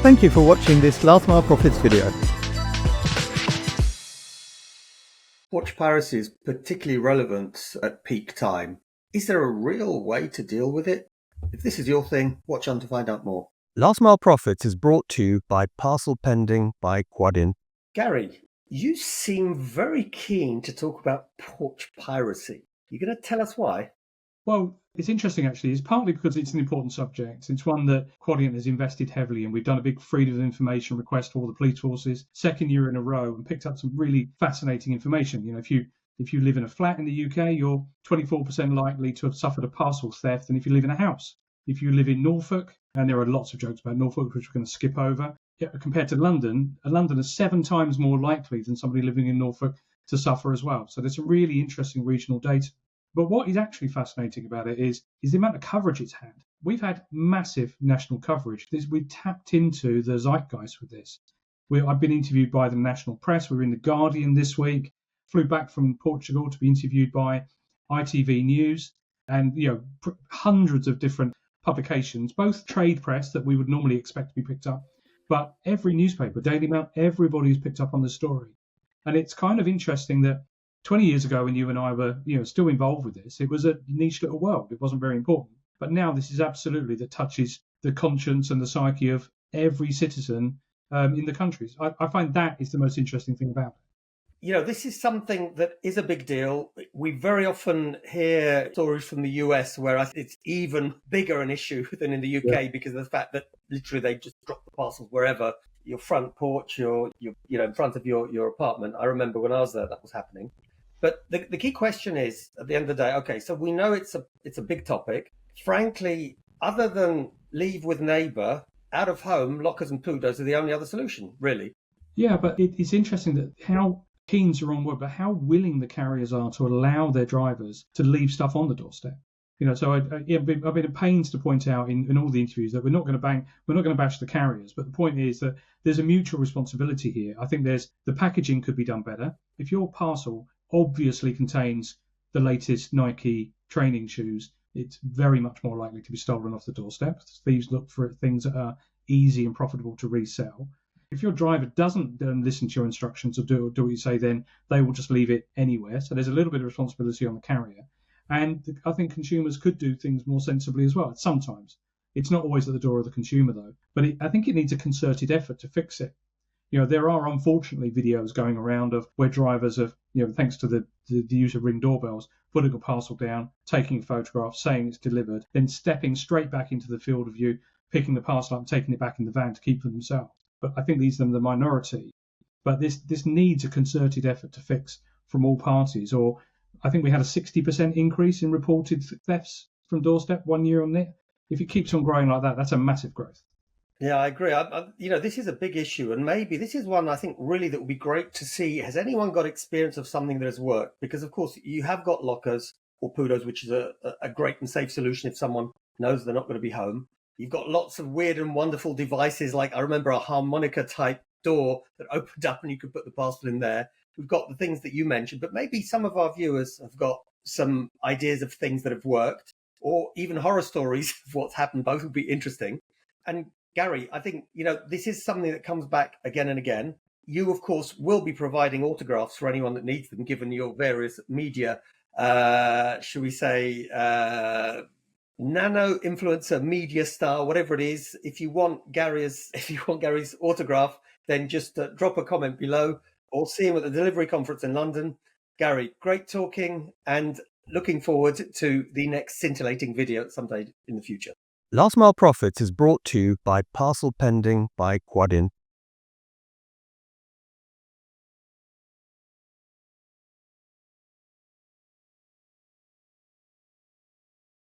Thank you for watching this Last Mile Profits video. Porch piracy is particularly relevant at peak time. Is there a real way to deal with it? If this is your thing, watch on to find out more. Last Mile Profits is brought to you by Parcel Pending by Quadient. Gary, you seem very keen to talk about porch piracy. You going to tell us why? Well, it's interesting actually. It's partly because it's an important subject. It's one that Quadient has invested heavily in. We've done a big freedom of information request for all the police forces, second year in a row, and picked up some really fascinating information. You know, if you live in a flat in the UK, you're 24% likely to have suffered a parcel theft than if you live in a house. If you live in Norfolk, and there are lots of jokes about Norfolk, which we're going to skip over, compared to London, a Londoner is 7 times more likely than somebody living in Norfolk to suffer as well. So there's some really interesting regional data. But what is actually fascinating about it is the amount of coverage it's had. We've had massive national coverage. We've tapped into the zeitgeist with this. I've been interviewed by the national press. We were in the Guardian this week. Flew back from Portugal to be interviewed by ITV News, and hundreds of different publications, both trade press that we would normally expect to be picked up, but every newspaper, Daily Mail, everybody's picked up on the story. And it's kind of interesting that 20 years ago, when you and I were, still involved with this, it was a niche little world. It wasn't very important. But now this is absolutely that touches the conscience and the psyche of every citizen in the countries. I find that is the most interesting thing about it. This is something that is a big deal. We very often hear stories from the US where it's even bigger an issue than in the UK because of the fact that literally they just drop the parcels wherever, your front porch, or in front of your apartment. I remember when I was there, that was happening. But the key question is, at the end of the day, okay, so we know it's a big topic. Frankly, other than leave with neighbour, out of home, lockers and poodles are the only other solution, really. Yeah, but it's interesting that how keen's the wrong word, but how willing the carriers are to allow their drivers to leave stuff on the doorstep. So I've been at pains to point out in all the interviews that we're not going to bash the carriers, but the point is that there's a mutual responsibility here. I think the packaging could be done better. If your parcel obviously contains the latest Nike training shoes, it's very much more likely to be stolen off the doorstep. Thieves look for things that are easy and profitable to resell. If your driver doesn't listen to your instructions or do what you say, then they will just leave it anywhere. So there's a little bit of responsibility on the carrier. And I think consumers could do things more sensibly as well. Sometimes. It's not always at the door of the consumer, though. But I think it needs a concerted effort to fix it. There are unfortunately videos going around of where drivers have, thanks to the use of Ring doorbells, putting a parcel down, taking a photograph, saying it's delivered, then stepping straight back into the field of view, picking the parcel up and taking it back in the van to keep for themselves. But I think these are the minority. But this needs a concerted effort to fix from all parties. Or I think we had a 60% increase in reported thefts from doorstep 1 year on it. If it keeps on growing like that, that's a massive growth. Yeah, I agree. This is a big issue, and maybe this is one I think really that would be great to see. Has anyone got experience of something that has worked? Because of course you have got lockers or poodles, which is a great and safe solution if someone knows they're not going to be home. You've got lots of weird and wonderful devices, like I remember a harmonica type door that opened up and you could put the parcel in there. We've got the things that you mentioned, but maybe some of our viewers have got some ideas of things that have worked, or even horror stories of what's happened. Both would be interesting. And Gary, I think, this is something that comes back again and again. You, of course, will be providing autographs for anyone that needs them, given your various media, should we say, nano influencer, media star, whatever it is. If you want Gary's autograph, then just drop a comment below or see him at the delivery conference in London. Gary, great talking, and looking forward to the next scintillating video someday in the future. Last Mile Profits is brought to you by Parcel Pending by Quadient.